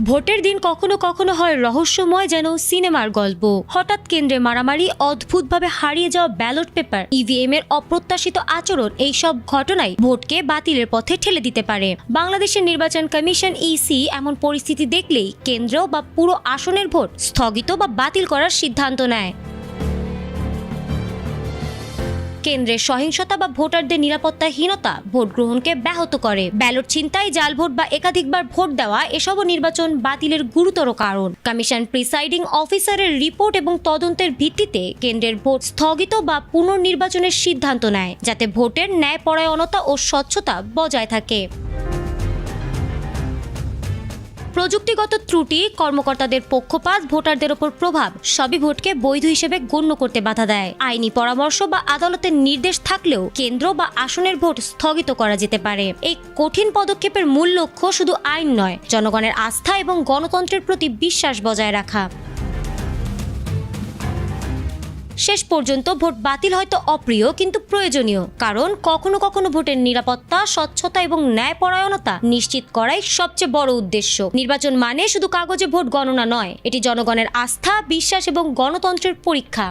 ভোটের দিন কখনো কখনো হয় রহস্যময়, যেন সিনেমার গল্প। হঠাৎ কেন্দ্রে মারামারি, অদ্ভুতভাবে হারিয়ে যাওয়া ব্যালট পেপার, ইভিএম এর অপ্রত্যাশিত আচরণ, এইসব ঘটনাই ভোটকে বাতিলের পথে ঠেলে দিতে পারে। বাংলাদেশের নির্বাচন কমিশন ইসি এমন পরিস্থিতি দেখলেই কেন্দ্র বা পুরো আসনের ভোট স্থগিত বা বাতিল করার সিদ্ধান্ত নেয়। কেন্দ্রের সহিংসতা বা ভোটারদের নিরাপত্তাহীনতা ভোট গ্রহণকে ব্যাহত করে। ব্যালট ছিনতাই, জাল ভোট বা একাধিকবার ভোট দেওয়া এসবও নির্বাচন বাতিলের গুরুতর কারণ। কমিশন প্রিসাইডিং অফিসারের রিপোর্ট এবং তদন্তের ভিত্তিতে কেন্দ্রের ভোট স্থগিত বা পুনর্নির্বাচনের সিদ্ধান্ত নেয়, যাতে ভোটের ন্যায়পরায়ণতা ও স্বচ্ছতা বজায় থাকে। প্রযুক্তিগত ত্রুটি, কর্মকর্তাদের পক্ষপাত, ভোটারদের ওপর প্রভাব সবই ভোটকে বৈধ হিসেবে গণ্য করতে বাধা দেয়। আইনি পরামর্শ বা আদালতের নির্দেশ থাকলেও কেন্দ্র বা আসনের ভোট স্থগিত করা যেতে পারে। এই কঠিন পদক্ষেপের মূল লক্ষ্য শুধু আইন নয়, জনগণের আস্থা এবং গণতন্ত্রের প্রতি বিশ্বাস বজায় রাখা। শেষ পর্যন্ত ভোট বাতিল হয়তো অপ্রিয়, কিন্তু প্রয়োজনীয়, কারণ কখনো কখনো ভোটের নিরাপত্তা, স্বচ্ছতা এবং ন্যায়পরায়ণতা নিশ্চিত করাই সবচেয়ে বড় উদ্দেশ্য। নির্বাচন মানে শুধু কাগজে ভোট গণনা নয়, এটি জনগণের আস্থা, বিশ্বাস এবং গণতন্ত্রের পরীক্ষা।